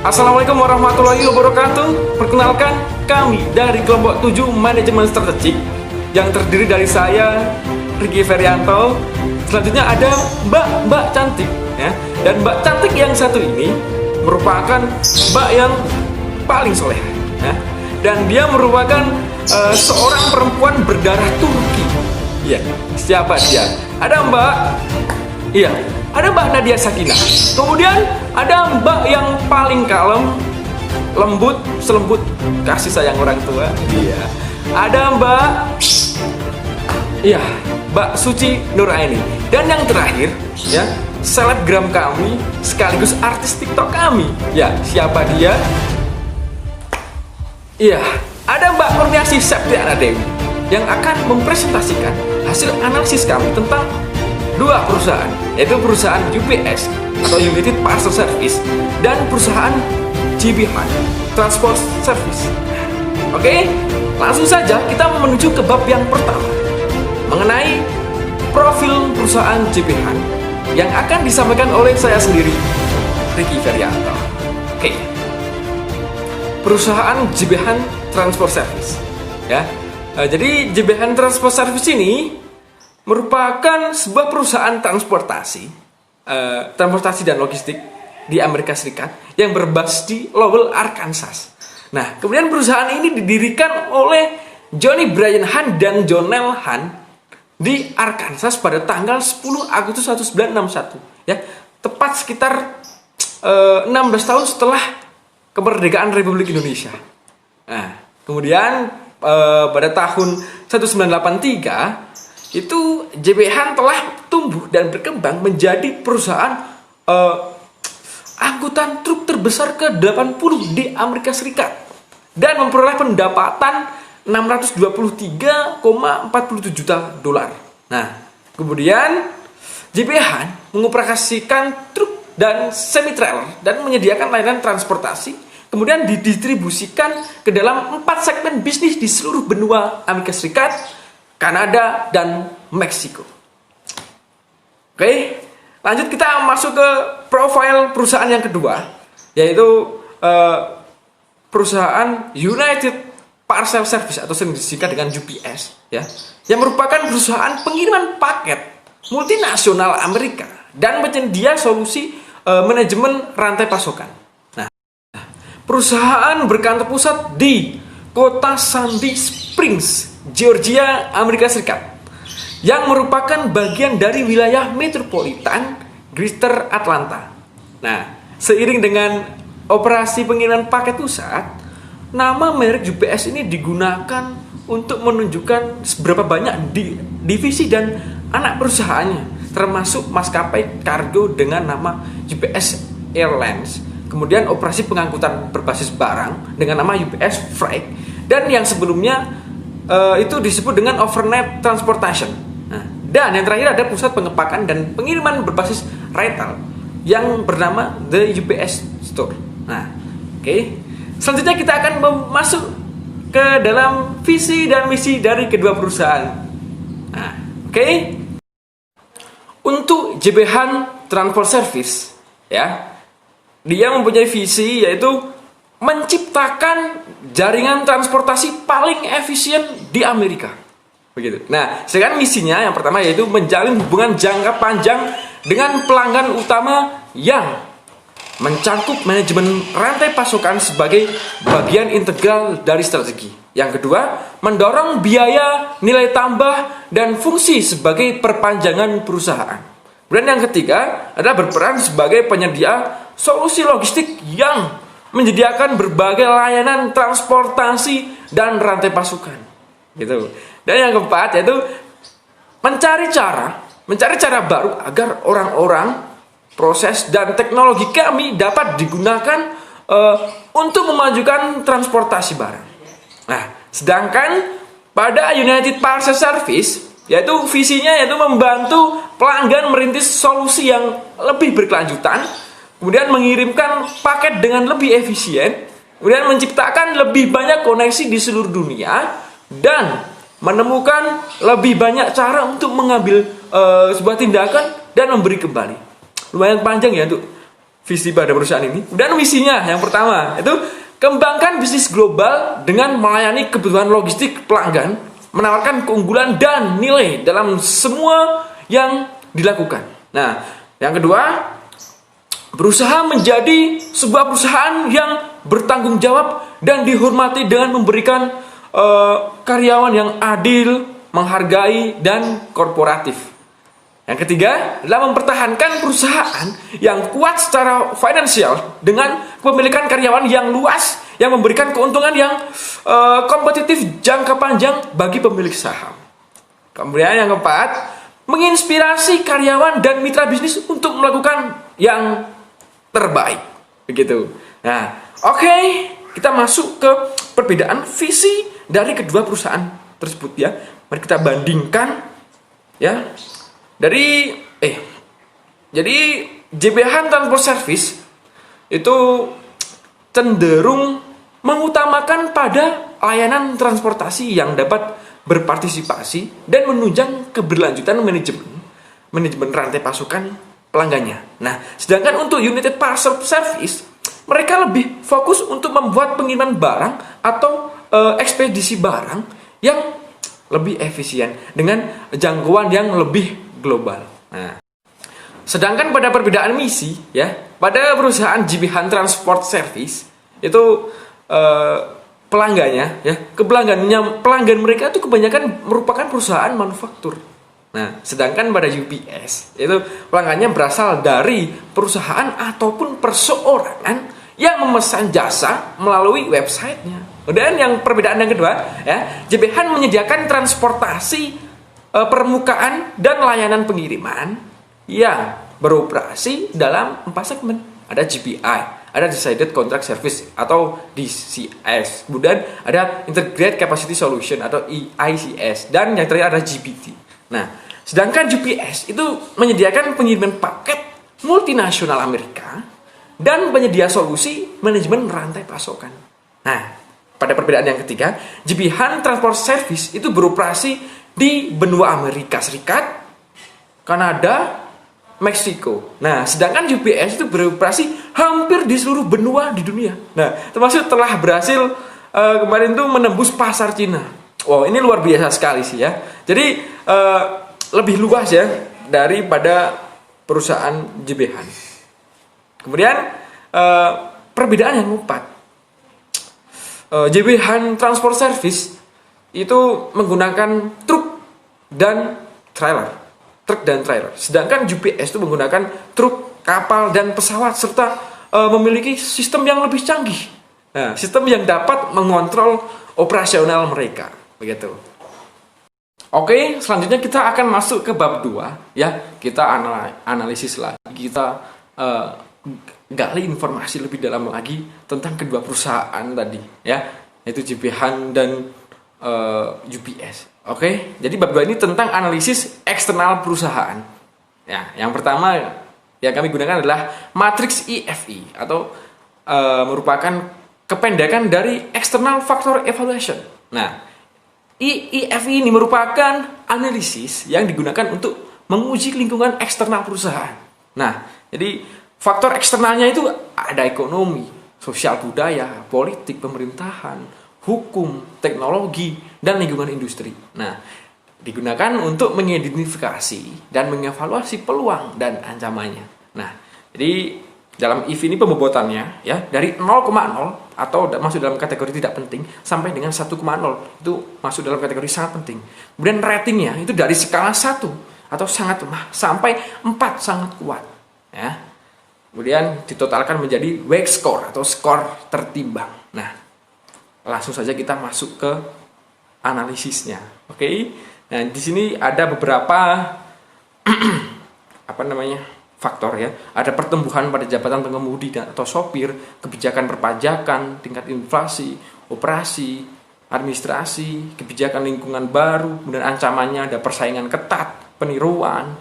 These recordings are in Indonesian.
Assalamualaikum warahmatullahi wabarakatuh. Perkenalkan, kami dari kelompok 7 Manajemen Strategik yang terdiri dari saya, Ricky Ferianto. Selanjutnya ada Mbak Cantik ya. Dan Mbak Cantik yang satu ini merupakan Mbak yang paling soleh ya. Dan dia merupakan seorang perempuan berdarah Turki. Iya, siapa dia? Ada Mbak Iya, ada Mbak Nadia Sakinah. Kemudian ada Mbak yang paling kalem, lembut, selembut kasih sayang orang tua. Iya. Ada Mbak Suci Nuraini. Dan yang terakhir, ya, selebgram kami sekaligus artis TikTok kami. Ya, siapa dia? Iya, ada Mbak Kurniasih Septiana Dewi yang akan mempresentasikan hasil analisis kami tentang dua perusahaan, yaitu perusahaan UPS atau United Parcel Service dan perusahaan JB Hunt Transport Service. Oke, langsung saja kita menuju ke bab yang pertama mengenai profil perusahaan JB Hunt yang akan disampaikan oleh saya sendiri, Ricky Ferianto. Oke, perusahaan JB Hunt Transport Service ya. Jadi JB Hunt Transport Service ini merupakan sebuah perusahaan transportasi dan logistik di Amerika Serikat yang berbasis di Lowell, Arkansas. Nah, kemudian perusahaan ini didirikan oleh Johnny Brian Hunt dan Jonelle Hunt di Arkansas pada tanggal 10 Agustus 1961 ya, tepat sekitar 16 tahun setelah kemerdekaan Republik Indonesia. Nah, kemudian pada tahun 1983 itu JB Hunt telah tumbuh dan berkembang menjadi perusahaan angkutan truk terbesar ke-80 di Amerika Serikat dan memperoleh pendapatan 623,47 juta dolar. Nah, kemudian JB Hunt mengoperasikan truk dan semi trailer dan menyediakan layanan transportasi, kemudian didistribusikan ke dalam 4 segmen bisnis di seluruh benua Amerika Serikat, Kanada, dan Meksiko. Oke, lanjut kita masuk ke profil perusahaan yang kedua, yaitu perusahaan United Parcel Service atau sering disingkat dengan UPS ya, yang merupakan perusahaan pengiriman paket multinasional Amerika dan penyedia solusi manajemen rantai pasokan. Nah, perusahaan berkantor pusat di kota Sandy Springs, Georgia, Amerika Serikat, yang merupakan bagian dari wilayah metropolitan Greater Atlanta. Nah, seiring dengan operasi pengiriman paket pusat, nama merek UPS ini digunakan untuk menunjukkan seberapa banyak divisi dan anak perusahaannya, termasuk maskapai kargo dengan nama UPS Airlines, kemudian operasi pengangkutan berbasis barang dengan nama UPS Freight, dan yang sebelumnya itu disebut dengan overnight transportation. Nah, dan yang terakhir ada pusat pengepakan dan pengiriman berbasis retail yang bernama The UPS Store. Nah, oke. Selanjutnya kita akan masuk ke dalam visi dan misi dari kedua perusahaan. Nah, oke. Untuk JB Hunt Transport Service ya, dia mempunyai visi yaitu menciptakan jaringan transportasi paling efisien di Amerika. Begitu. Nah, sekarang misinya yang pertama yaitu menjalin hubungan jangka panjang dengan pelanggan utama yang mencakup manajemen rantai pasokan sebagai bagian integral dari strategi. Yang kedua, mendorong biaya, nilai tambah, dan fungsi sebagai perpanjangan perusahaan. Dan yang ketiga adalah berperan sebagai penyedia solusi logistik yang menyediakan berbagai layanan transportasi dan rantai pasukan, gitu. Dan yang keempat yaitu mencari cara baru agar orang-orang, proses dan teknologi kami dapat digunakan untuk memajukan transportasi barang. Nah, sedangkan pada United Parcel Service yaitu visinya yaitu membantu pelanggan merintis solusi yang lebih berkelanjutan, kemudian mengirimkan paket dengan lebih efisien, kemudian menciptakan lebih banyak koneksi di seluruh dunia, dan menemukan lebih banyak cara untuk mengambil sebuah tindakan dan memberi kembali. Lumayan panjang ya untuk visi pada perusahaan ini. Dan misinya yang pertama itu kembangkan bisnis global dengan melayani kebutuhan logistik pelanggan, menawarkan keunggulan dan nilai dalam semua yang dilakukan. Nah, yang kedua, berusaha menjadi sebuah perusahaan yang bertanggung jawab dan dihormati dengan memberikan karyawan yang adil, menghargai, dan korporatif. Yang ketiga adalah mempertahankan perusahaan yang kuat secara finansial dengan kepemilikan karyawan yang luas yang memberikan keuntungan yang kompetitif jangka panjang bagi pemilik saham. Kemudian yang keempat, menginspirasi karyawan dan mitra bisnis untuk melakukan yang terbaik. Begitu. Nah, oke, kita masuk ke perbedaan visi dari kedua perusahaan tersebut ya. Mari kita bandingkan ya. Jadi JB Hunt Transport Service itu cenderung mengutamakan pada layanan transportasi yang dapat berpartisipasi dan menunjang keberlanjutan manajemen rantai pasokan pelanggannya. Nah, sedangkan untuk United Parcel Service, mereka lebih fokus untuk membuat pengiriman barang atau ekspedisi barang yang lebih efisien dengan jangkauan yang lebih global. Nah, sedangkan pada perbedaan misi ya, pada perusahaan JB Hunt Transport Service itu pelanggan mereka itu kebanyakan merupakan perusahaan manufaktur. Nah, sedangkan pada UPS itu pelanggannya berasal dari perusahaan ataupun perseorangan yang memesan jasa melalui websitenya. Dan yang perbedaan yang kedua ya, JB Hunt menyediakan transportasi permukaan dan layanan pengiriman yang beroperasi dalam 4 segmen. Ada GPI, ada Decided Contract Service atau DCS, kemudian ada Integrated Capacity Solution atau ICS, dan yang terakhir ada GPT. Nah, sedangkan GPS itu menyediakan pengiriman paket multinasional Amerika dan penyedia solusi manajemen rantai pasokan. Nah, pada perbedaan yang ketiga, JB Hunt Transport Service itu beroperasi di benua Amerika Serikat, Kanada, Meksiko. Nah, sedangkan UPS itu beroperasi hampir di seluruh benua di dunia. Nah, termasuk telah berhasil kemarin tuh menembus pasar Cina. Wow, ini luar biasa sekali sih ya. Jadi lebih luas ya daripada perusahaan JB Hunt. Kemudian perbedaan yang keempat, JB Hunt Transport Service itu menggunakan truk dan trailer. Sedangkan UPS itu menggunakan truk, kapal, dan pesawat serta memiliki sistem yang lebih canggih. Nah, sistem yang dapat mengontrol operasional mereka. Begitu. Oke, selanjutnya kita akan masuk ke bab 2 ya. Kita analisis lagi, kita gali informasi lebih dalam lagi tentang kedua perusahaan tadi ya, yaitu JB Hunt dan UPS. Oke, jadi bab 2 ini tentang analisis eksternal perusahaan. Ya, yang pertama yang kami gunakan adalah matriks EFE atau merupakan kependekan dari External Factor Evaluation. Nah, EFE ini merupakan analisis yang digunakan untuk menguji lingkungan eksternal perusahaan. Nah, jadi faktor eksternalnya itu ada ekonomi, sosial budaya, politik, pemerintahan, hukum, teknologi, dan lingkungan industri. Nah, digunakan untuk mengidentifikasi dan mengevaluasi peluang dan ancamannya. Nah, jadi dalam EVE ini pembobotannya ya dari 0,0 atau masuk dalam kategori tidak penting sampai dengan 1,0 itu masuk dalam kategori sangat penting. Kemudian ratingnya itu dari skala 1 atau sangat lemah sampai 4 sangat kuat. Ya. Kemudian ditotalkan menjadi weight score atau skor tertimbang. Nah, langsung saja kita masuk ke analisisnya. Oke. Nah, di sini ada beberapa faktor ya. Ada pertumbuhan pada jabatan pengemudi atau sopir, kebijakan perpajakan, tingkat inflasi, operasi, administrasi, kebijakan lingkungan baru, kemudian ancamannya ada persaingan ketat, peniruan,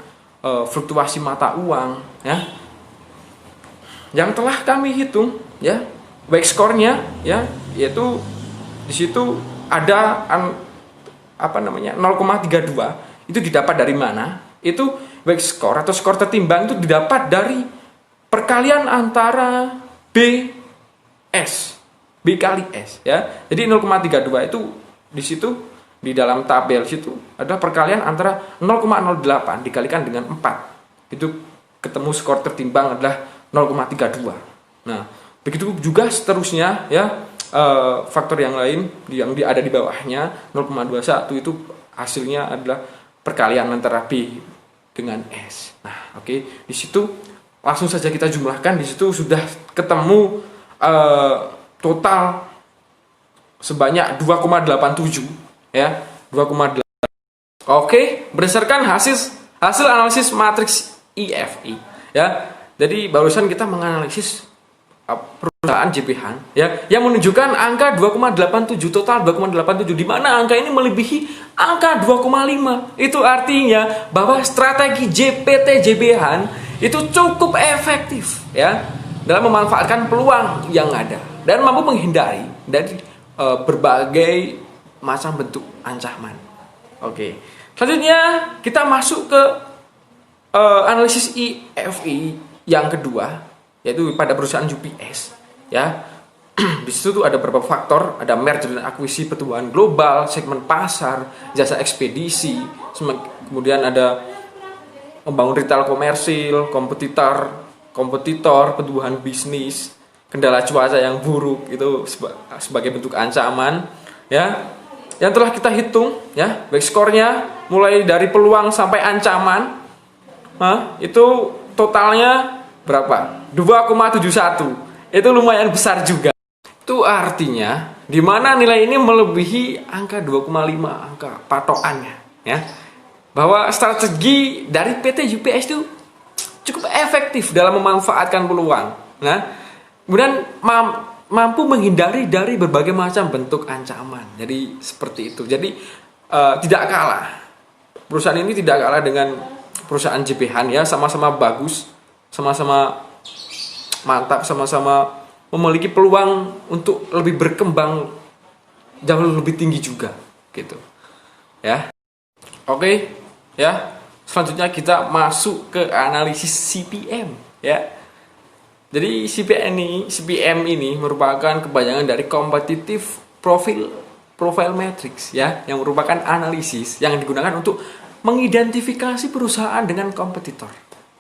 fluktuasi mata uang ya. Yang telah kami hitung ya, baik skornya ya, yaitu di situ ada 0,32 itu didapat dari mana? Itu baik skor atau skor tertimbang itu didapat dari perkalian antara B kali S ya. Jadi 0,32 itu di situ di dalam tabel situ ada perkalian antara 0,08 dikalikan dengan 4. Itu ketemu skor tertimbang adalah 0,32. Nah, begitu juga seterusnya ya, faktor yang lain yang ada di bawahnya 0,21 itu hasilnya adalah perkalian antara B dengan S. Nah, oke. Di situ langsung saja kita jumlahkan. Di situ sudah ketemu total sebanyak 2,87 ya, 2,8. Oke, berdasarkan hasil analisis matriks EFE ya. Jadi barusan kita menganalisis perusahaan JB ya yang menunjukkan angka 2,87, total 2,87, di mana angka ini melebihi angka 2,5. Itu artinya bahwa strategi PT JB itu cukup efektif ya dalam memanfaatkan peluang yang ada dan mampu menghindari dari berbagai macam bentuk ancaman. Oke. Selanjutnya kita masuk ke analisis EFE yang kedua, yaitu pada perusahaan UPS ya. Di situ tuh ada beberapa faktor, ada merger dan akuisisi, pertumbuhan global, segmen pasar, jasa ekspedisi, kemudian ada membangun retail komersil, kompetitor, pertumbuhan bisnis, kendala cuaca yang buruk itu sebagai bentuk ancaman ya. Yang telah kita hitung ya, baik skornya mulai dari peluang sampai ancaman, itu totalnya berapa? 2,71. Itu lumayan besar juga. Itu artinya di mana nilai ini melebihi angka 2,5, angka patokannya ya. Bahwa strategi dari PT UPS itu cukup efektif dalam memanfaatkan peluang. Nah, kemudian mampu menghindari dari berbagai macam bentuk ancaman. Jadi seperti itu. Jadi tidak kalah. Perusahaan ini tidak kalah dengan perusahaan JB ya, sama-sama bagus, sama-sama mantap, sama-sama memiliki peluang untuk lebih berkembang jauh lebih tinggi juga gitu. Ya. Oke, ya. Selanjutnya kita masuk ke analisis CPM ya. Jadi CPM ini merupakan kepanjangan dari Competitive Profile Matrix ya, yang merupakan analisis yang digunakan untuk mengidentifikasi perusahaan dengan kompetitor.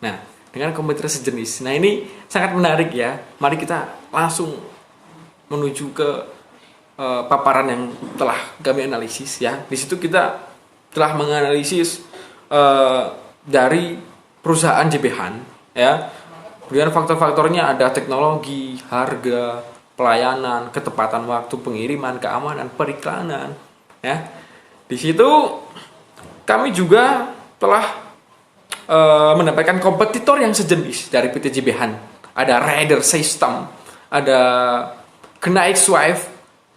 Nah, dengan kompetitor sejenis. Nah, ini sangat menarik ya. Mari kita langsung menuju ke paparan yang telah kami analisis ya. Di situ kita telah menganalisis dari perusahaan JB ya. Kemudian faktor-faktornya ada teknologi, harga, pelayanan, ketepatan waktu pengiriman, keamanan, periklanan ya. Di situ kami juga telah mendapatkan kompetitor yang sejenis dari PT JB. Ada Rider System, ada Knight-Swift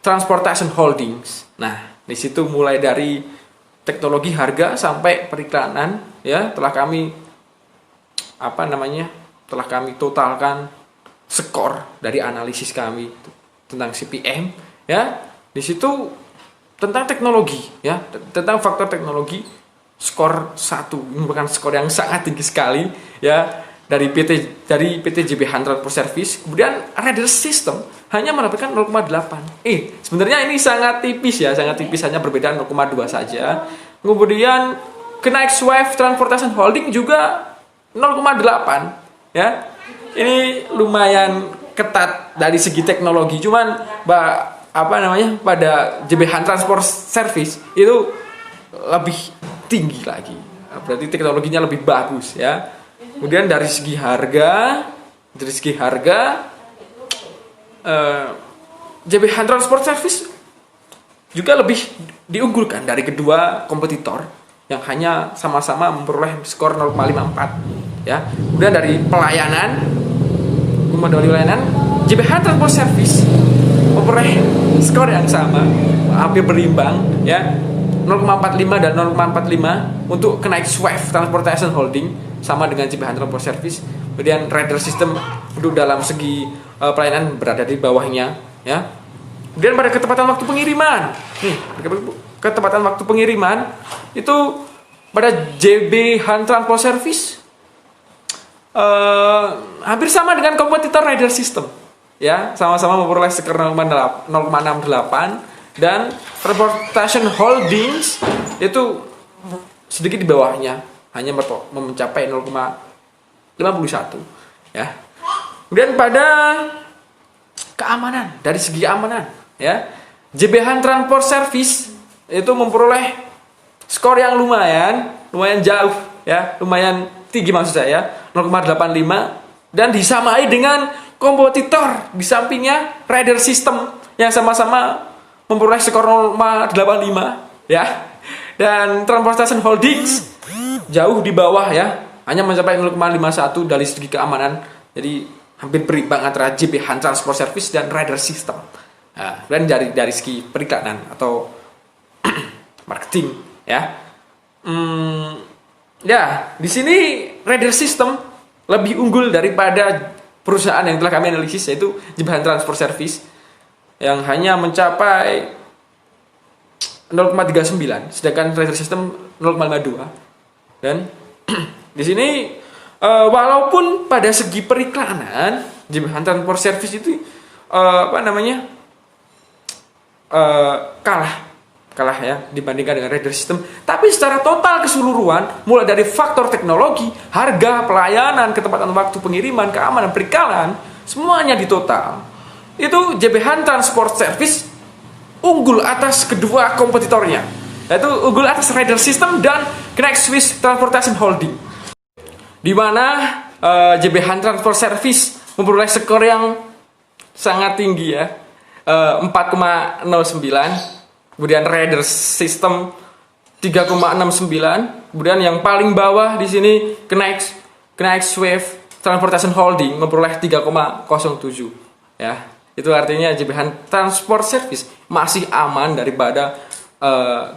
Transportation Holdings. Nah, di situ mulai dari teknologi, harga sampai periklanan ya, telah kami telah kami totalkan skor dari analisis kami tentang CPM ya. Di situ tentang teknologi ya, tentang faktor teknologi skor 1. Ini merupakan skor yang sangat tinggi sekali ya dari PT JB Transport Service. Kemudian Rider System hanya mendapatkan 0,8. Sebenarnya ini sangat tipis ya, hanya berbeda 0,2 saja. Kemudian Knight-Swift Transportation Holding juga 0,8 ya. Ini lumayan ketat dari segi teknologi. Cuman pada JB Transport Service itu lebih tinggi lagi. Berarti teknologinya lebih bagus ya. Kemudian dari segi harga JB Transport Service juga lebih diunggulkan dari kedua kompetitor yang hanya sama-sama memperoleh skor 0,54 ya. Kemudian dari pelayanan JB Transport Service memperoleh skor yang sama, hampir berimbang ya, 0,45 dan 0,45 untuk Knight-Swift Transportation Holding sama dengan JB Transport Service. Kemudian Rider System untuk dalam segi pelayanan berada di bawahnya ya. Kemudian pada ketepatan waktu pengiriman. Ketepatan waktu pengiriman itu pada JB Transport Service hampir sama dengan kompetitor Rider System. Ya, sama-sama memperoleh skor 0,68 dan Transportation Holdings itu sedikit di bawahnya, hanya mencapai 0,51 ya. Kemudian pada keamanan, dari segi keamanan ya, JB Han Transport Service itu memperoleh skor yang lumayan jauh ya, lumayan tinggi maksud saya, 0,85 dan disamai dengan kompetitor di sampingnya Rider System yang sama-sama memperoleh skor 0,85 ya. Dan Transportation Holdings jauh di bawah ya, hanya mencapai 0,51 dari segi keamanan. Jadi hampir berimbang antara JB Han Transport Service dan Rider System. Nah, dan dari segi periklanan atau marketing ya. Ya, di sini Rider System lebih unggul daripada perusahaan yang telah kami analisis, yaitu JB Han Transport Service yang hanya mencapai 0,39, sedangkan Rider System 0,52. Dan di sini walaupun pada segi periklanan JB Han Transport Service itu kalah ya dibandingkan dengan Rider System, tapi secara total keseluruhan mulai dari faktor teknologi, harga, pelayanan, ketepatan waktu pengiriman, keamanan, periklanan, semuanya di total itu JB Han Transport Service unggul atas kedua kompetitornya, yaitu unggul atas Rider System dan Knext Swiss Transportation Holding, di mana JB Han Transport Service memperoleh skor yang sangat tinggi ya, 4,09. Kemudian Rider System 3,69. Kemudian yang paling bawah di sini Knext Swiss Transportation Holding memperoleh 3,07 ya. Itu artinya JB Han Transport Service masih aman daripada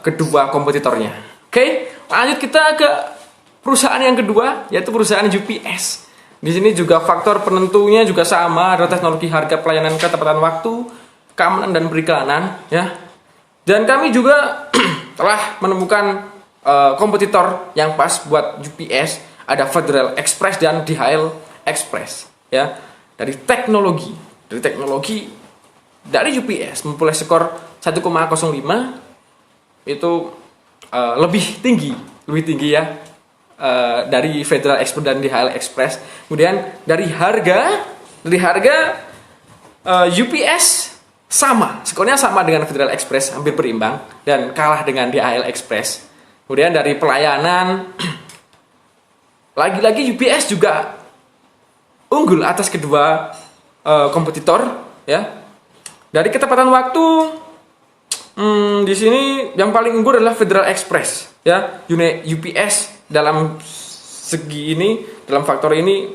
kedua kompetitornya. Oke, lanjut kita ke perusahaan yang kedua, yaitu perusahaan UPS. Di sini juga faktor penentunya juga sama, adalah teknologi, harga, pelayanan, ketepatan waktu, keamanan dan periklanan ya. Dan kami juga telah menemukan kompetitor yang pas buat UPS, ada Federal Express dan DHL Express ya. Dari teknologi dari UPS memperoleh skor 1,05 itu lebih tinggi ya dari Federal Express dan DHL Express. Kemudian dari harga UPS sama, skornya sama dengan Federal Express, hampir berimbang dan kalah dengan DHL Express. Kemudian dari pelayanan lagi-lagi UPS juga unggul atas kedua kompetitor ya. Dari ketepatan waktu di sini yang paling unggul adalah Federal Express ya. UPS dalam segi ini, dalam faktor ini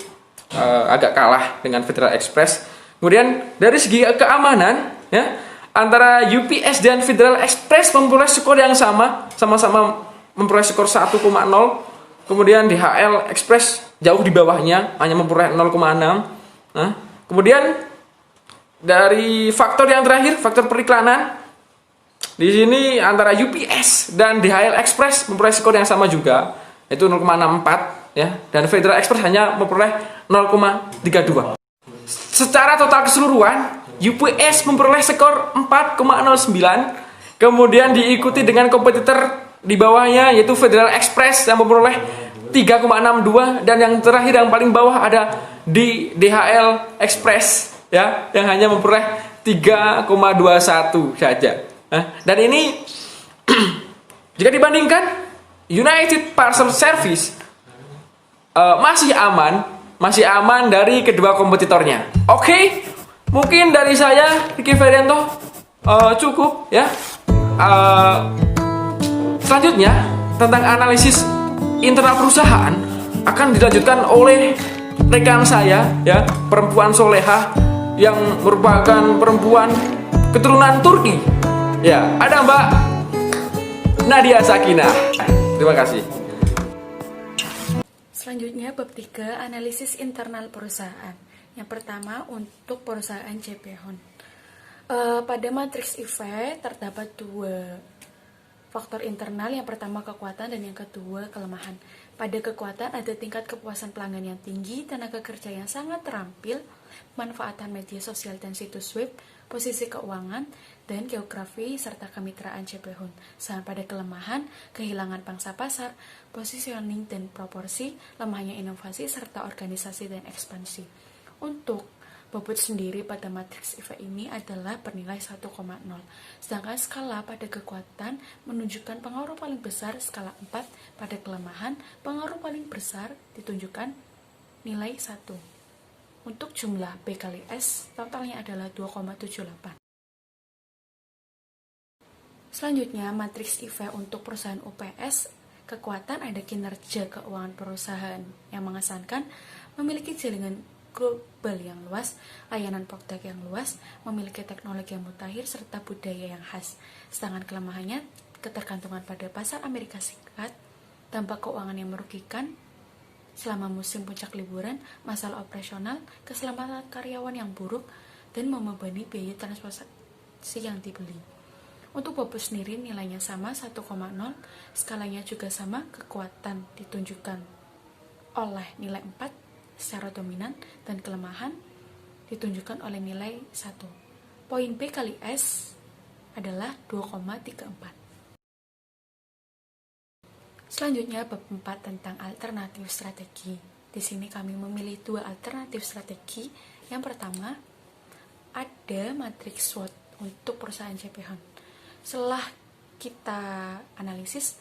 agak kalah dengan Federal Express. Kemudian dari segi keamanan ya, antara UPS dan Federal Express memperoleh skor yang sama-sama memperoleh skor 1,0. Kemudian DHL Express jauh di bawahnya, hanya memperoleh 0,6. Nah, kemudian dari faktor yang terakhir, faktor periklanan, di sini antara UPS dan DHL Express memperoleh skor yang sama juga, yaitu 0,64 ya, dan Federal Express hanya memperoleh 0,32. Secara total keseluruhan, UPS memperoleh skor 4,09, kemudian diikuti dengan kompetitor di bawahnya yaitu Federal Express yang memperoleh 3,62, dan yang terakhir yang paling bawah ada di DHL Express ya, yang hanya memperoleh 3,21 saja. Dan ini jika dibandingkan United Parcel Service masih aman dari kedua kompetitornya. Oke, mungkin dari saya Ricky Ferianto cukup ya. Selanjutnya tentang analisis internal perusahaan akan dilanjutkan oleh rekan saya ya, perempuan soleha yang merupakan perempuan keturunan Turki. Ya, ada Mbak Nadia Sakinah. Terima kasih. Selanjutnya bab 3, analisis internal perusahaan. Yang pertama untuk perusahaan JB Han. Pada matriks EVE terdapat dua faktor internal, yang pertama kekuatan dan yang kedua kelemahan. Pada kekuatan ada tingkat kepuasan pelanggan yang tinggi, tenaga kerja yang sangat terampil, manfaatan media sosial dan situs web, posisi keuangan, dan geografi serta kemitraan CP Hun. Sedangkan pada kelemahan, kehilangan pangsa pasar, positioning dan proporsi, lemahnya inovasi serta organisasi dan ekspansi. Untuk bobot sendiri pada matriks IFE ini adalah bernilai 1,0. Sedangkan skala pada kekuatan menunjukkan pengaruh paling besar skala 4, pada kelemahan pengaruh paling besar ditunjukkan nilai 1. Untuk jumlah B kali S totalnya adalah 2,78. Selanjutnya matriks IFE untuk perusahaan UPS. Kekuatan ada kinerja keuangan perusahaan yang mengesankan, memiliki jaringan global yang luas, layanan produk yang luas, memiliki teknologi yang mutakhir, serta budaya yang khas. Sedangkan kelemahannya, ketergantungan pada pasar Amerika Serikat, dampak keuangan yang merugikan selama musim puncak liburan, masalah operasional, keselamatan karyawan yang buruk, dan membebani biaya transportasi yang dibeli. Untuk bobot sendiri nilainya sama 1,0, skalanya juga sama, kekuatan ditunjukkan oleh nilai 4 secara dominan, dan kelemahan ditunjukkan oleh nilai 1. Poin B kali S adalah 2,34. Selanjutnya bab 4 tentang alternatif strategi. Di sini kami memilih 2 alternatif strategi. Yang pertama, ada matriks SWOT untuk perusahaan CP Hun. Setelah kita analisis,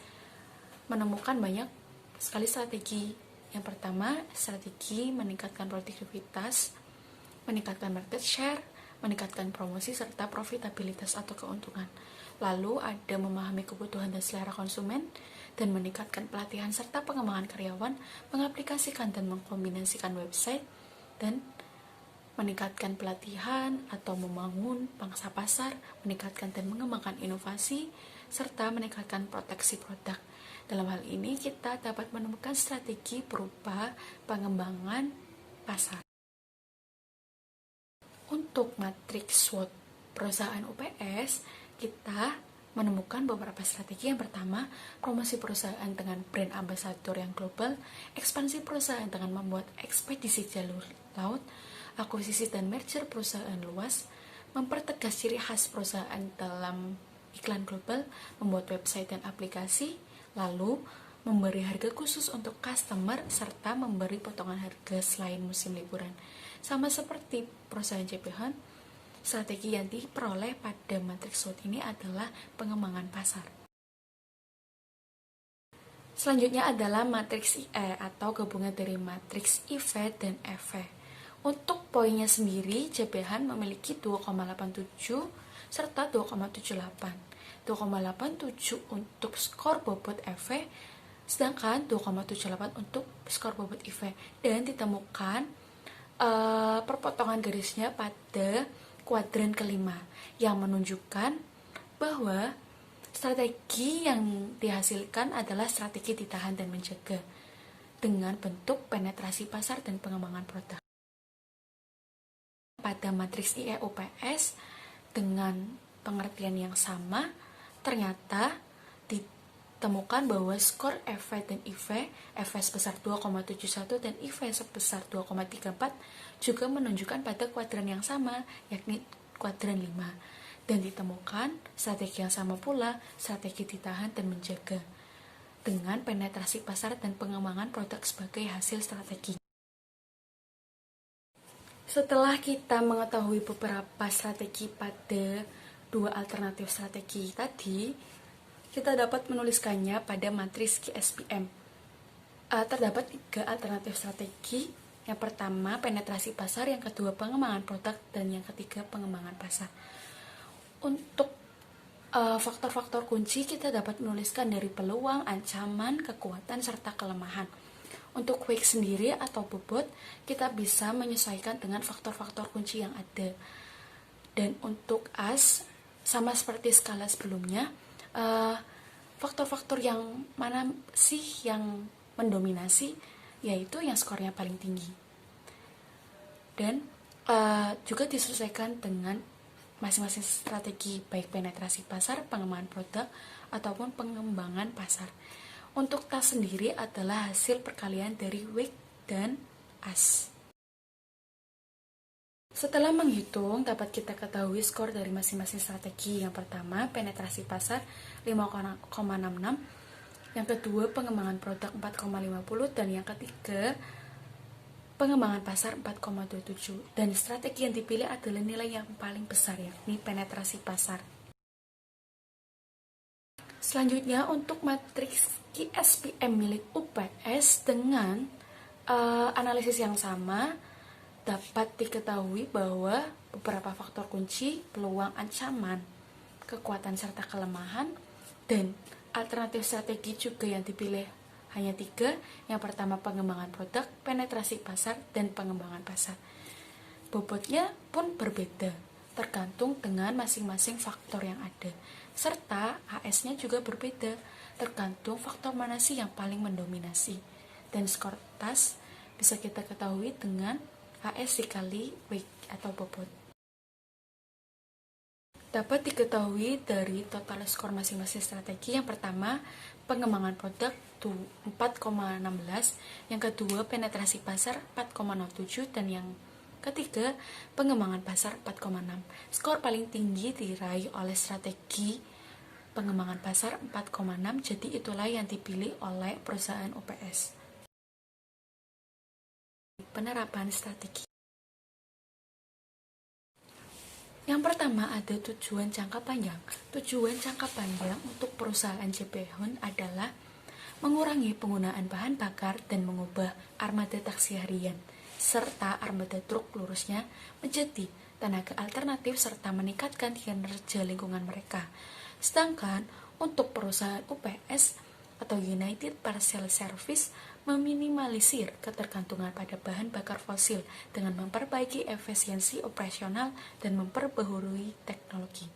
menemukan banyak sekali strategi. Yang pertama, strategi meningkatkan produktivitas, meningkatkan market share, meningkatkan promosi, serta profitabilitas atau keuntungan. Lalu ada memahami kebutuhan dan selera konsumen, dan meningkatkan pelatihan serta pengembangan karyawan, mengaplikasikan dan mengkombinasikan website, dan meningkatkan pelatihan atau membangun pangsa pasar, meningkatkan dan mengembangkan inovasi, serta meningkatkan proteksi produk. Dalam hal ini, kita dapat menemukan strategi berupa pengembangan pasar. Untuk matriks SWOT perusahaan UPS, kita menemukan beberapa strategi. Yang pertama, promosi perusahaan dengan brand ambassador yang global, ekspansi perusahaan dengan membuat ekspedisi jalur laut, akuisisi dan merger perusahaan luas, mempertegas ciri khas perusahaan dalam iklan global, membuat website dan aplikasi, lalu memberi harga khusus untuk customer, serta memberi potongan harga selain musim liburan. Sama seperti perusahaan CP Hun, strategi yang diperoleh pada matriks SWOT ini adalah pengembangan pasar. Selanjutnya adalah matriks IE atau gabungan dari matriks IFE dan EVE. Untuk poinnya sendiri, CP Hun memiliki 2,87 serta 2,78. 2,87 untuk skor bobot EV, sedangkan 2,78 untuk skor bobot IV, dan ditemukan perpotongan garisnya pada kuadran kelima yang menunjukkan bahwa strategi yang dihasilkan adalah strategi ditahan dan menjaga dengan bentuk penetrasi pasar dan pengembangan produk. Pada matriks IE UPS dengan pengertian yang sama, ternyata ditemukan bahwa skor EV dan IV, EV sebesar 2,71 dan IV sebesar 2,34 juga menunjukkan pada kuadran yang sama, yakni kuadran 5. Dan ditemukan strategi yang sama pula, strategi ditahan dan menjaga, dengan penetrasi pasar dan pengembangan produk sebagai hasil strategi. Setelah kita mengetahui beberapa strategi pada 2 alternatif strategi tadi, kita dapat menuliskannya pada matriks GSPM. Terdapat 3 alternatif strategi. Yang pertama, penetrasi pasar, yang kedua, pengembangan produk, dan yang ketiga, pengembangan pasar. Untuk faktor-faktor kunci, kita dapat menuliskan dari peluang, ancaman, kekuatan, serta kelemahan. Untuk weight sendiri atau bobot, kita bisa menyesuaikan dengan faktor-faktor kunci yang ada. Dan untuk as, sama seperti skala sebelumnya, faktor-faktor yang mana sih yang mendominasi, yaitu yang skornya paling tinggi. Dan juga disesuaikan dengan masing-masing strategi, baik penetrasi pasar, pengembangan produk, ataupun pengembangan pasar. Untuk tas sendiri adalah hasil perkalian dari week dan as. Setelah menghitung, dapat kita ketahui skor dari masing-masing strategi. Yang pertama, penetrasi pasar 5,66, yang kedua, pengembangan produk 4,50, dan yang ketiga, pengembangan pasar 4,27. Dan strategi yang dipilih adalah nilai yang paling besar, yakni penetrasi pasar. Selanjutnya, untuk matriks QSPM milik UPS dengan analisis yang sama, dapat diketahui bahwa beberapa faktor kunci, peluang, ancaman, kekuatan serta kelemahan, dan alternatif strategi juga yang dipilih hanya 3. Yang pertama, pengembangan produk, penetrasi pasar, dan pengembangan pasar. Bobotnya pun berbeda, tergantung dengan masing-masing faktor yang ada. Serta AS-nya juga berbeda, tergantung faktor mana sih yang paling mendominasi. Dan skor tas bisa kita ketahui dengan AS dikali weight atau bobot. Dapat diketahui dari total skor masing-masing strategi. Yang pertama, pengembangan produk 4,16, yang kedua, penetrasi pasar 4,07, dan yang ketiga, pengembangan pasar 4,6. Skor paling tinggi diraih oleh strategi pengembangan pasar 4,6, jadi itulah yang dipilih oleh perusahaan UPS. Penerapan strategi. Yang pertama ada tujuan jangka panjang. Tujuan jangka panjang untuk perusahaan JP Hunt adalah mengurangi penggunaan bahan bakar dan mengubah armada taksi harian serta armada truk lurusnya menjadi tenaga alternatif serta meningkatkan kinerja lingkungan mereka. Sedangkan untuk perusahaan UPS atau United Parcel Service meminimalisir ketergantungan pada bahan bakar fosil dengan memperbaiki efisiensi operasional dan memperbaharui teknologi.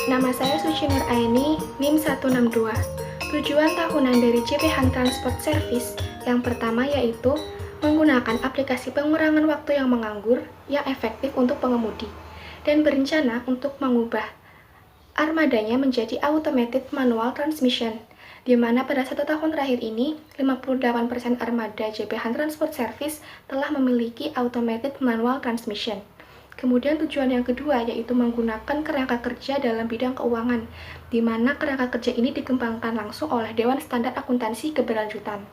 Nama saya Suci Nur Aini, NIM 162. Tujuan tahunan dari JP Hunt Transport Service yang pertama yaitu menggunakan aplikasi pengurangan waktu yang menganggur yang efektif untuk pengemudi dan berencana untuk mengubah armadanya menjadi automated manual transmission, di mana pada 1 tahun terakhir ini 58% armada JP Hunt Transport Service telah memiliki automated manual transmission. Kemudian tujuan yang kedua yaitu menggunakan kerangka kerja dalam bidang keuangan, di mana kerangka kerja ini dikembangkan langsung oleh Dewan Standar Akuntansi Keberlanjutan.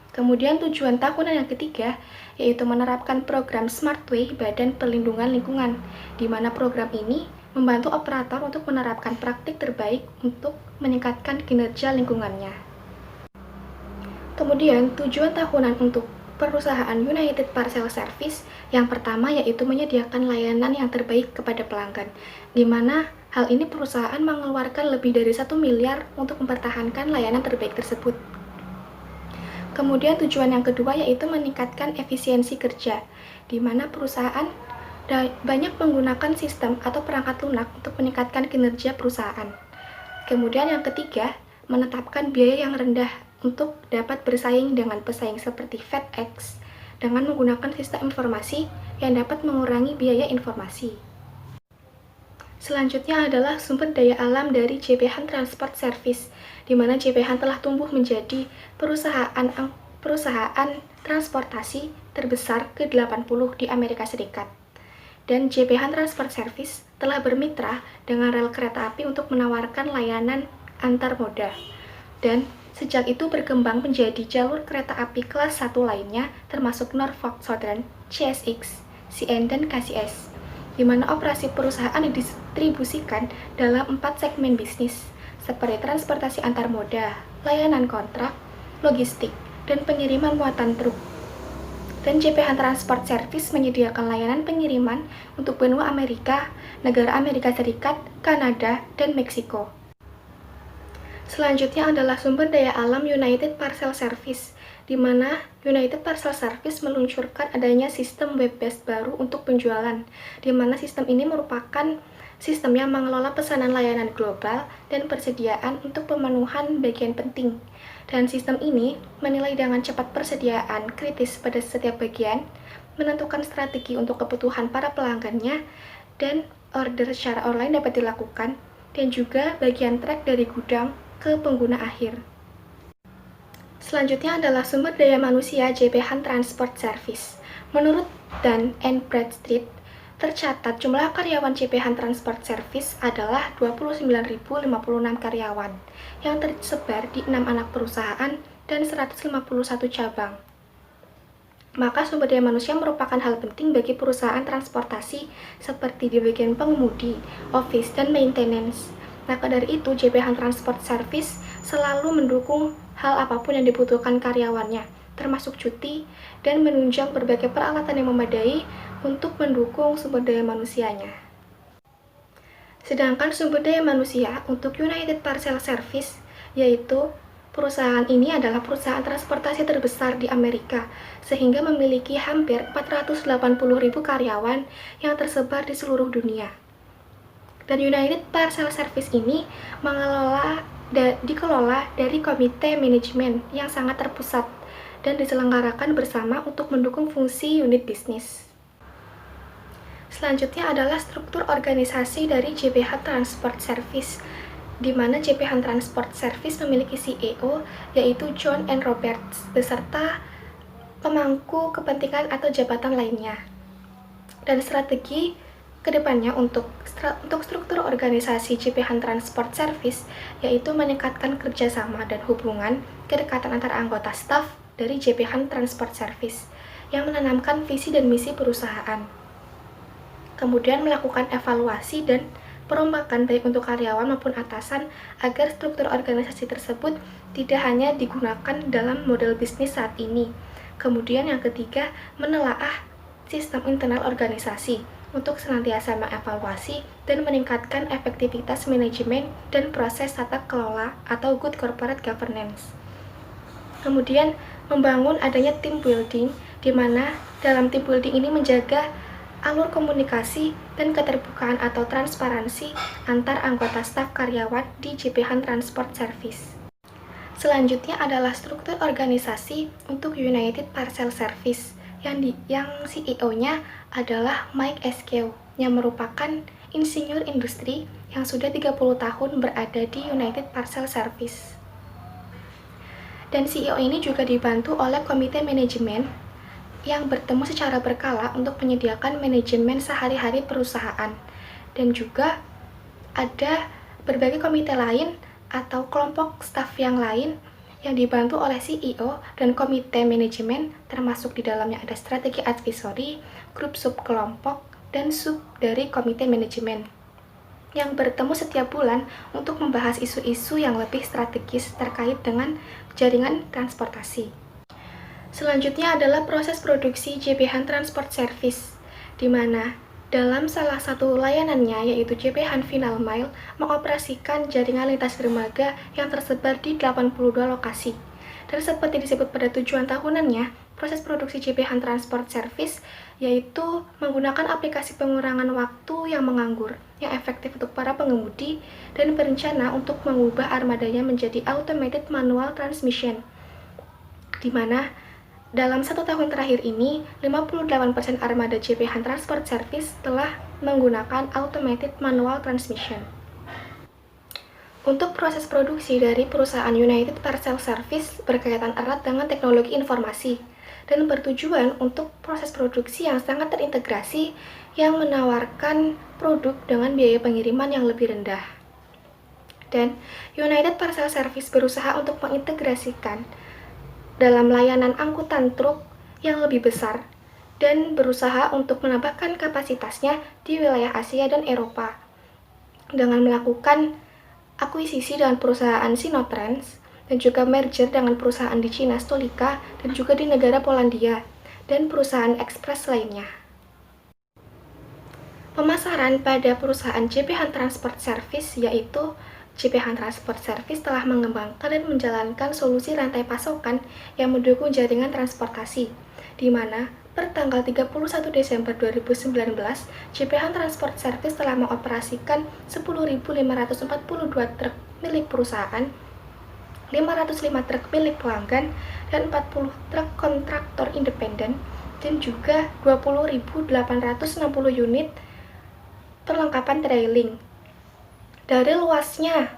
Kemudian tujuan tahunan yang ketiga yaitu menerapkan program SmartWay Badan Perlindungan Lingkungan, di mana program ini membantu operator untuk menerapkan praktik terbaik untuk meningkatkan kinerja lingkungannya. Kemudian tujuan tahunan untuk perusahaan United Parcel Service yang pertama yaitu menyediakan layanan yang terbaik kepada pelanggan, di mana hal ini perusahaan mengeluarkan lebih dari 1 miliar untuk mempertahankan layanan terbaik tersebut. Kemudian tujuan yang kedua yaitu meningkatkan efisiensi kerja, di mana perusahaan banyak menggunakan sistem atau perangkat lunak untuk meningkatkan kinerja perusahaan. Kemudian yang ketiga, menetapkan biaya yang rendah untuk dapat bersaing dengan pesaing seperti FedEx dengan menggunakan sistem informasi yang dapat mengurangi biaya informasi. Selanjutnya adalah sumber daya alam dari JP Hunt Transport Service, di mana JP Hunt telah tumbuh menjadi perusahaan transportasi terbesar ke-80 di Amerika Serikat. Dan JP Hunt Transport Service telah bermitra dengan rel kereta api untuk menawarkan layanan antar moda. Dan sejak itu berkembang menjadi jalur kereta api kelas 1 lainnya, termasuk Norfolk Southern, CSX, CN, dan KCS, di mana operasi perusahaan didistribusikan dalam 4 segmen bisnis, seperti transportasi antar moda, layanan kontrak, logistik, dan pengiriman muatan truk. Dan JP Hunt Transport Service menyediakan layanan pengiriman untuk benua Amerika, negara Amerika Serikat, Kanada, dan Meksiko. Selanjutnya adalah sumber daya alam United Parcel Service, di mana United Parcel Service meluncurkan adanya sistem web-based baru untuk penjualan, di mana sistem ini merupakan sistem yang mengelola pesanan layanan global dan persediaan untuk pemenuhan bagian penting. Dan sistem ini menilai dengan cepat persediaan kritis pada setiap bagian, menentukan strategi untuk kebutuhan para pelanggannya, dan order secara online dapat dilakukan, dan juga bagian track dari gudang ke pengguna akhir. Selanjutnya adalah sumber daya manusia JP Han Transport Service. Menurut Dun & Bradstreet, tercatat jumlah karyawan JP Han Transport Service adalah 29.056 karyawan yang tersebar di 6 anak perusahaan dan 151 cabang. Maka sumber daya manusia merupakan hal penting bagi perusahaan transportasi seperti di bagian pengemudi, office, dan maintenance. Maka dari itu, JP Han Transport Service selalu mendukung hal apapun yang dibutuhkan karyawannya, termasuk cuti, dan menunjang berbagai peralatan yang memadai untuk mendukung sumber daya manusianya. Sedangkan sumber daya manusia untuk United Parcel Service, yaitu perusahaan ini adalah perusahaan transportasi terbesar di Amerika, sehingga memiliki hampir 480.000 karyawan yang tersebar di seluruh dunia. Dan United Parcel Service ini dikelola dari komite manajemen yang sangat terpusat dan diselenggarakan bersama untuk mendukung fungsi unit bisnis. Selanjutnya adalah struktur organisasi dari JP Han Transport Service, di mana JP Han Transport Service memiliki CEO, yaitu John N. Roberts, beserta pemangku kepentingan atau jabatan lainnya. Dan strategi kedepannya untuk struktur organisasi JP Han Transport Service, yaitu meningkatkan kerjasama dan hubungan kedekatan antar anggota staf dari JP Han Transport Service, yang menanamkan visi dan misi perusahaan. Kemudian melakukan evaluasi dan perombakan baik untuk karyawan maupun atasan agar struktur organisasi tersebut tidak hanya digunakan dalam model bisnis saat ini. Kemudian yang ketiga, menelaah sistem internal organisasi untuk senantiasa mengevaluasi dan meningkatkan efektivitas manajemen dan proses tata kelola atau good corporate governance. Kemudian membangun adanya team building, di mana dalam team building ini menjaga alur komunikasi dan keterbukaan atau transparansi antar anggota staf karyawan di JP Han Transport Service. Selanjutnya adalah struktur organisasi untuk United Parcel Service yang CEO-nya adalah Mike Eskew, yang merupakan insinyur industri yang sudah 30 tahun berada di United Parcel Service. Dan CEO ini juga dibantu oleh komite manajemen yang bertemu secara berkala untuk menyediakan manajemen sehari-hari perusahaan. Dan juga ada berbagai komite lain atau kelompok staf yang lain yang dibantu oleh CEO dan komite manajemen, termasuk di dalamnya ada strategi advisory, grup sub kelompok, dan sub dari komite manajemen yang bertemu setiap bulan untuk membahas isu-isu yang lebih strategis terkait dengan jaringan transportasi. Selanjutnya adalah proses produksi JP Han Transport Service, di mana dalam salah satu layanannya, yaitu JP Han Final Mile, mengoperasikan jaringan lintas dermaga yang tersebar di 82 lokasi. Dan seperti disebut pada tujuan tahunannya, proses produksi JP Han Transport Service yaitu menggunakan aplikasi pengurangan waktu yang menganggur, yang efektif untuk para pengemudi, dan berencana untuk mengubah armadanya menjadi automated manual transmission, di mana dalam 1 tahun terakhir ini, 58% armada JP Han Transport Service telah menggunakan automated manual transmission. Untuk proses produksi dari perusahaan United Parcel Service berkaitan erat dengan teknologi informasi dan bertujuan untuk proses produksi yang sangat terintegrasi yang menawarkan produk dengan biaya pengiriman yang lebih rendah. Dan United Parcel Service berusaha untuk mengintegrasikan dalam layanan angkutan truk yang lebih besar dan berusaha untuk menambahkan kapasitasnya di wilayah Asia dan Eropa dengan melakukan akuisisi dengan perusahaan Sinotrans dan juga merger dengan perusahaan di Cina Stolika dan juga di negara Polandia dan perusahaan ekspres lainnya. Pemasaran pada perusahaan JP Han Transport Service yaitu JP Han Transport Service telah mengembangkan dan menjalankan solusi rantai pasokan yang mendukung jaringan transportasi, di mana Per tanggal 31 Desember 2019, JP Han Transport Service telah mengoperasikan 10.542 truk milik perusahaan, 505 truk milik pelanggan, dan 40 truk kontraktor independen, dan juga 20.860 unit perlengkapan trailing. Dari luasnya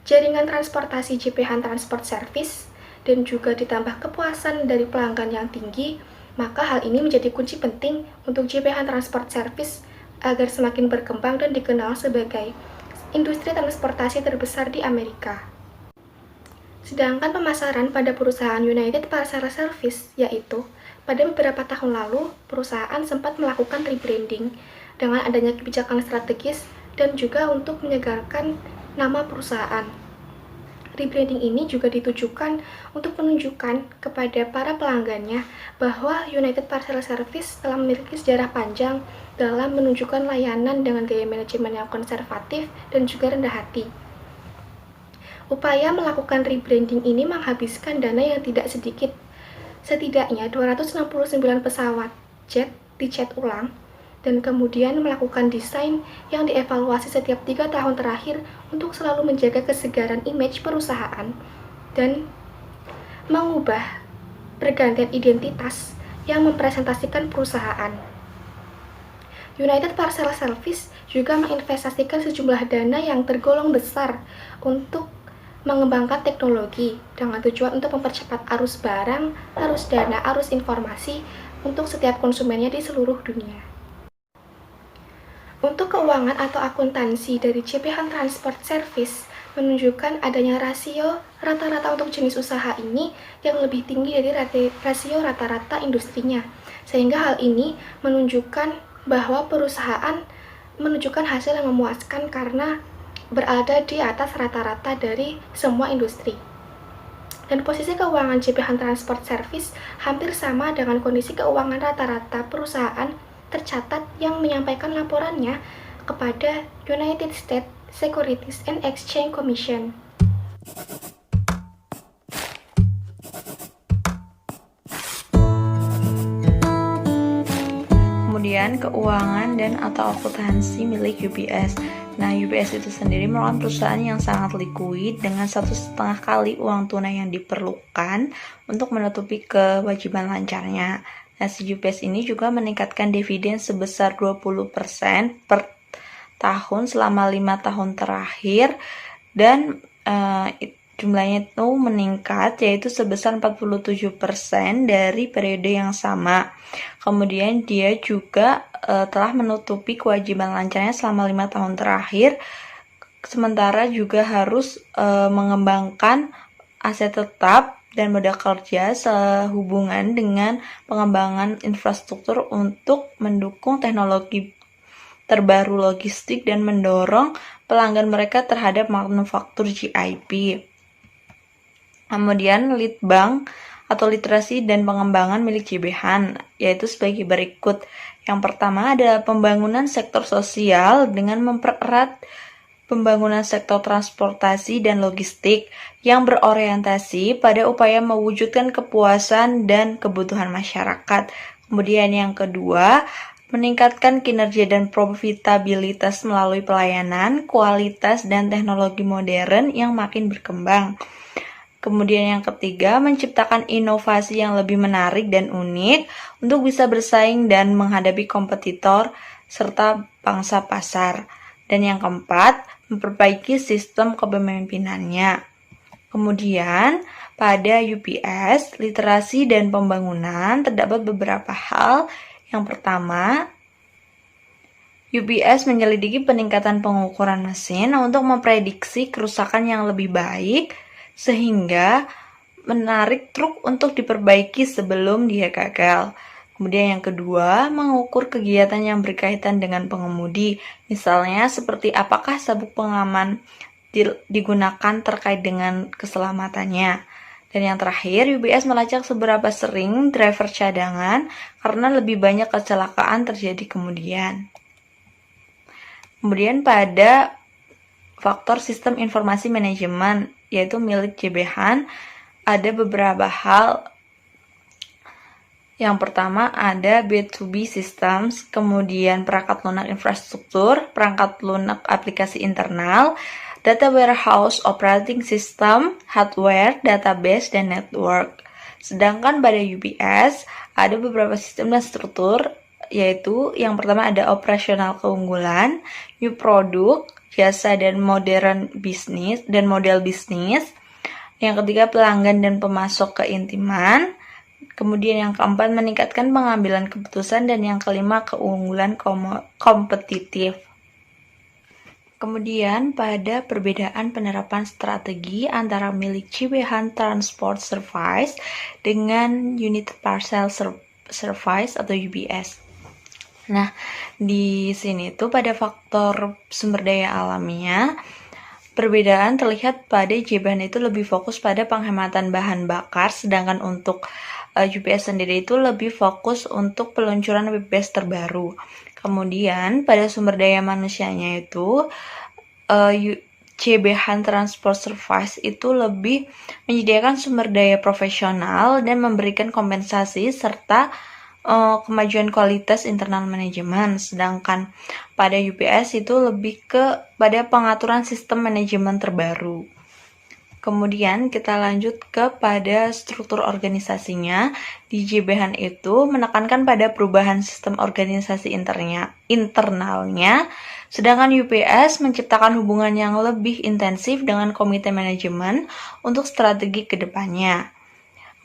jaringan transportasi JP Han Transport Service dan juga ditambah kepuasan dari pelanggan yang tinggi, maka hal ini menjadi kunci penting untuk JP Han Transport Service agar semakin berkembang dan dikenal sebagai industri transportasi terbesar di Amerika. Sedangkan pemasaran pada perusahaan United Parcel Service, yaitu pada beberapa tahun lalu perusahaan sempat melakukan rebranding dengan adanya kebijakan strategis dan juga untuk menyegarkan nama perusahaan. Rebranding ini juga ditujukan untuk menunjukkan kepada para pelanggannya bahwa United Parcel Service telah memiliki sejarah panjang dalam menunjukkan layanan dengan gaya manajemen yang konservatif dan juga rendah hati. Upaya melakukan rebranding ini menghabiskan dana yang tidak sedikit. Setidaknya 269 pesawat jet dicat ulang, dan kemudian melakukan desain yang dievaluasi setiap 3 tahun terakhir untuk selalu menjaga kesegaran image perusahaan dan mengubah pergantian identitas yang mempresentasikan perusahaan. United Parcel Service juga menginvestasikan sejumlah dana yang tergolong besar untuk mengembangkan teknologi dengan tujuan untuk mempercepat arus barang, arus dana, arus informasi untuk setiap konsumennya di seluruh dunia. Untuk keuangan atau akuntansi dari JP Han Transport Service menunjukkan adanya rasio rata-rata untuk jenis usaha ini yang lebih tinggi dari rasio rata-rata industrinya. Sehingga hal ini menunjukkan bahwa perusahaan menunjukkan hasil yang memuaskan karena berada di atas rata-rata dari semua industri. Dan posisi keuangan JP Han Transport Service hampir sama dengan kondisi keuangan rata-rata perusahaan tercatat yang menyampaikan laporannya kepada United States Securities and Exchange Commission. Kemudian keuangan dan atau akuntansi milik UPS. Nah, UPS itu sendiri merupakan perusahaan yang sangat likuid dengan 1,5 kali uang tunai yang diperlukan untuk menutupi kewajiban lancarnya. Nah, si UPS ini juga meningkatkan dividen sebesar 20% per tahun selama 5 tahun terakhir, dan jumlahnya itu meningkat yaitu sebesar 47% dari periode yang sama. Kemudian dia juga telah menutupi kewajiban lancarnya selama 5 tahun terakhir, sementara juga harus mengembangkan aset tetap dan modal kerja sehubungan dengan pengembangan infrastruktur untuk mendukung teknologi terbaru logistik dan mendorong pelanggan mereka terhadap manufaktur GIP. Kemudian Litbang atau literasi dan pengembangan milik JP Han, yaitu sebagai berikut. Yang pertama adalah pembangunan sektor sosial dengan mempererat pembangunan sektor transportasi dan logistik yang berorientasi pada upaya mewujudkan kepuasan dan kebutuhan masyarakat. Kemudian yang kedua, meningkatkan kinerja dan profitabilitas melalui pelayanan, kualitas, dan teknologi modern yang makin berkembang. Kemudian yang ketiga, menciptakan inovasi yang lebih menarik dan unik untuk bisa bersaing dan menghadapi kompetitor serta pangsa pasar. Dan yang keempat, memperbaiki sistem kepemimpinannya. Kemudian, pada UPS, literasi dan pembangunan terdapat beberapa hal. Yang pertama, UPS menyelidiki peningkatan pengukuran mesin untuk memprediksi kerusakan yang lebih baik, sehingga menarik truk untuk diperbaiki sebelum dia gagal. Kemudian yang kedua, mengukur kegiatan yang berkaitan dengan pengemudi, misalnya seperti apakah sabuk pengaman digunakan terkait dengan keselamatannya. Dan yang terakhir, UPS melacak seberapa sering driver cadangan karena lebih banyak kecelakaan terjadi kemudian. Kemudian pada faktor sistem informasi manajemen, yaitu milik JP Han, ada beberapa hal Yang pertama ada B2B Systems, kemudian perangkat lunak infrastruktur, perangkat lunak aplikasi internal, data warehouse operating system, hardware, database, dan network. Sedangkan pada UBS ada beberapa sistem dan struktur, yaitu yang pertama ada operasional keunggulan, new product, jasa dan model bisnis. Yang ketiga pelanggan dan pemasok keintiman. Kemudian yang keempat meningkatkan pengambilan keputusan, dan yang kelima keunggulan kompetitif. Kemudian pada perbedaan penerapan strategi antara milik JB Hunt Transport Service dengan Unit Parcel Service atau UBS. Nah, di sini tuh pada faktor sumber daya alamnya, perbedaan terlihat pada JB Hunt itu lebih fokus pada penghematan bahan bakar, sedangkan untuk UPS sendiri itu lebih fokus untuk peluncuran UPS terbaru. Kemudian pada sumber daya manusianya itu JB Hunt Transport Service itu lebih menyediakan sumber daya profesional dan memberikan kompensasi serta kemajuan kualitas internal manajemen. Sedangkan pada UPS itu lebih pada pengaturan sistem manajemen terbaru. Kemudian kita lanjut kepada struktur organisasinya. Di JB Hunt itu menekankan pada perubahan sistem organisasi internalnya, sedangkan UPS menciptakan hubungan yang lebih intensif dengan komite manajemen untuk strategi ke depannya.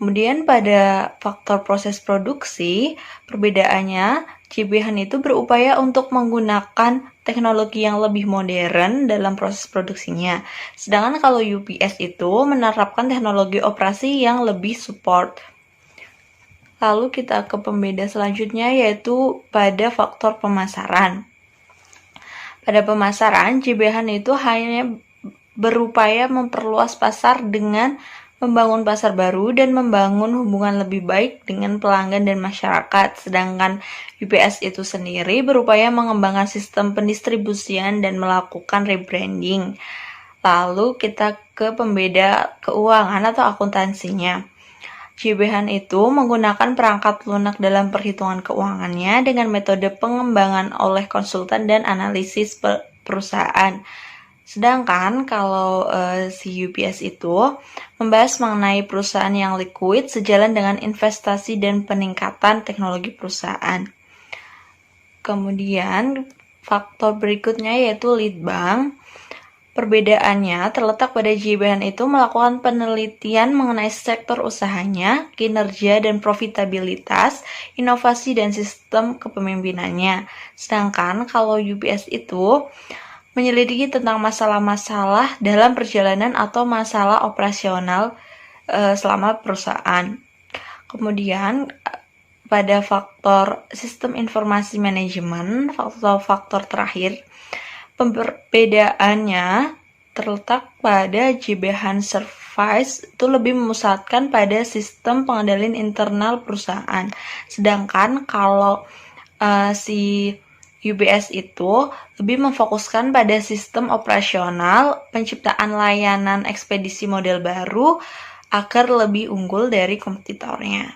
Kemudian pada faktor proses produksi, perbedaannya JB Hunt itu berupaya untuk menggunakan teknologi yang lebih modern dalam proses produksinya. Sedangkan kalau UPS itu menerapkan teknologi operasi yang lebih support. Lalu kita ke pembeda selanjutnya, yaitu pada faktor pemasaran. Pada pemasaran, JB Hunt itu hanya berupaya memperluas pasar dengan membangun pasar baru dan membangun hubungan lebih baik dengan pelanggan dan masyarakat. Sedangkan UPS itu sendiri berupaya mengembangkan sistem pendistribusian dan melakukan rebranding. Lalu kita ke pembeda keuangan atau akuntansinya. JB Hunt itu menggunakan perangkat lunak dalam perhitungan keuangannya dengan metode pengembangan oleh konsultan dan analisis perusahaan. Sedangkan kalau si UPS itu membahas mengenai perusahaan yang liquid sejalan dengan investasi dan peningkatan teknologi perusahaan. Kemudian faktor berikutnya yaitu lead bank. Perbedaannya terletak pada JB Hunt itu melakukan penelitian mengenai sektor usahanya, kinerja dan profitabilitas, inovasi dan sistem kepemimpinannya. Sedangkan kalau UPS itu menyelidiki tentang masalah-masalah dalam perjalanan atau masalah operasional selama perusahaan. Kemudian pada faktor sistem informasi manajemen, faktor terakhir, perbedaannya terletak pada JB Hunt Service itu lebih memusatkan pada sistem pengendalian internal perusahaan. Sedangkan kalau si UBS itu lebih memfokuskan pada sistem operasional, penciptaan layanan ekspedisi model baru agar lebih unggul dari kompetitornya.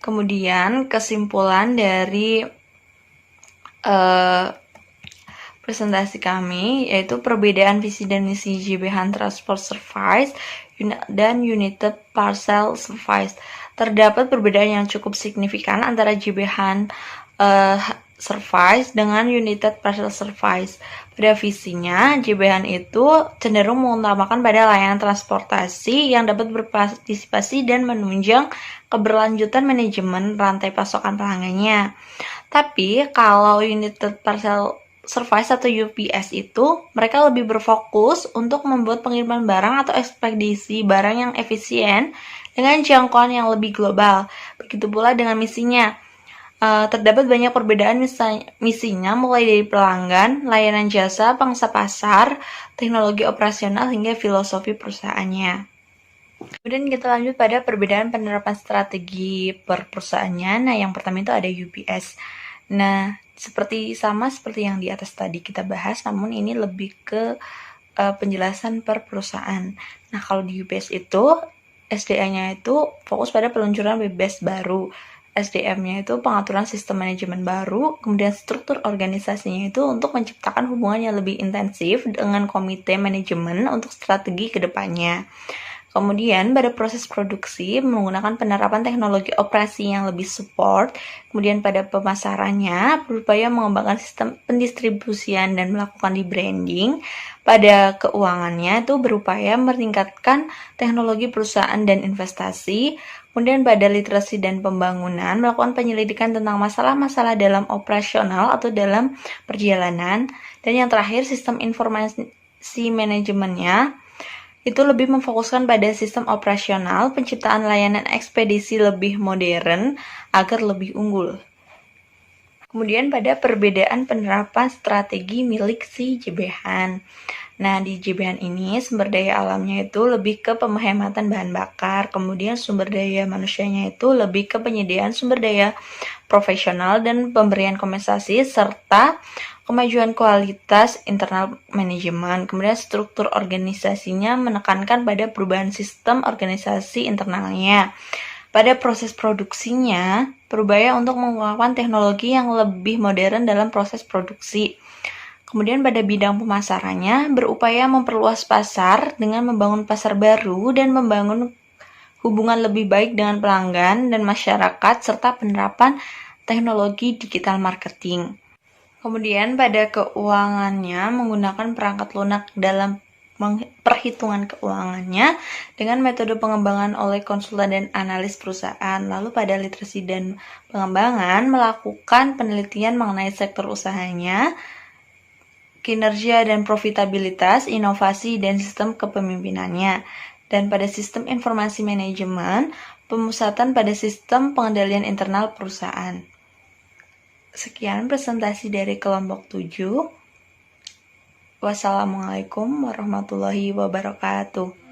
Kemudian kesimpulan dari presentasi kami yaitu perbedaan visi dan misi JB Hunt Transport Service dan United Parcel Service. Terdapat perbedaan yang cukup signifikan antara JB Hunt Service dengan United Parcel Service. Pada visinya, JB Hunt itu cenderung mengutamakan pada layanan transportasi yang dapat berpartisipasi dan menunjang keberlanjutan manajemen rantai pasokan pelanggannya. Tapi kalau United Parcel Service atau UPS itu, mereka lebih berfokus untuk membuat pengiriman barang atau ekspedisi barang yang efisien dengan jangkauan yang lebih global. Begitu pula dengan misinya. Terdapat banyak perbedaan misinya, mulai dari pelanggan, layanan jasa, pangsa pasar, teknologi operasional, hingga filosofi perusahaannya. Kemudian kita lanjut pada perbedaan penerapan strategi per perusahaannya. Nah, yang pertama itu ada UPS. Nah, seperti yang di atas tadi kita bahas, namun ini lebih ke penjelasan per perusahaan. Nah, kalau di UPS itu SDA-nya itu fokus pada peluncuran BBS baru. SDM-nya itu pengaturan sistem manajemen baru, kemudian struktur organisasinya itu untuk menciptakan hubungan yang lebih intensif dengan komite manajemen untuk strategi ke depannya. Kemudian pada proses produksi menggunakan penerapan teknologi operasi yang lebih support. Kemudian pada pemasarannya berupaya mengembangkan sistem pendistribusian dan melakukan rebranding. Pada keuangannya itu berupaya meningkatkan teknologi perusahaan dan investasi. Kemudian pada literasi dan pembangunan melakukan penyelidikan tentang masalah-masalah dalam operasional atau dalam perjalanan. Dan yang terakhir sistem informasi manajemennya itu lebih memfokuskan pada sistem operasional, penciptaan layanan ekspedisi lebih modern agar lebih unggul. Kemudian pada perbedaan penerapan strategi milik si JBH. Nah, di JBH ini sumber daya alamnya itu lebih ke penghematan bahan bakar, kemudian sumber daya manusianya itu lebih ke penyediaan sumber daya profesional dan pemberian kompensasi serta kemajuan kualitas internal manajemen. Kemudian struktur organisasinya menekankan pada perubahan sistem organisasi internalnya. Pada proses produksinya, berupaya untuk menggunakan teknologi yang lebih modern dalam proses produksi. Kemudian pada bidang pemasarannya, berupaya memperluas pasar dengan membangun pasar baru dan membangun hubungan lebih baik dengan pelanggan dan masyarakat serta penerapan teknologi digital marketing. Kemudian pada keuangannya menggunakan perangkat lunak dalam perhitungan keuangannya dengan metode pengembangan oleh konsultan dan analis perusahaan. Lalu pada literasi dan pengembangan melakukan penelitian mengenai sektor usahanya, kinerja dan profitabilitas, inovasi dan sistem kepemimpinannya. Dan pada sistem informasi manajemen, pemusatan pada sistem pengendalian internal perusahaan. Sekian presentasi dari kelompok 7. Wassalamualaikum warahmatullahi wabarakatuh.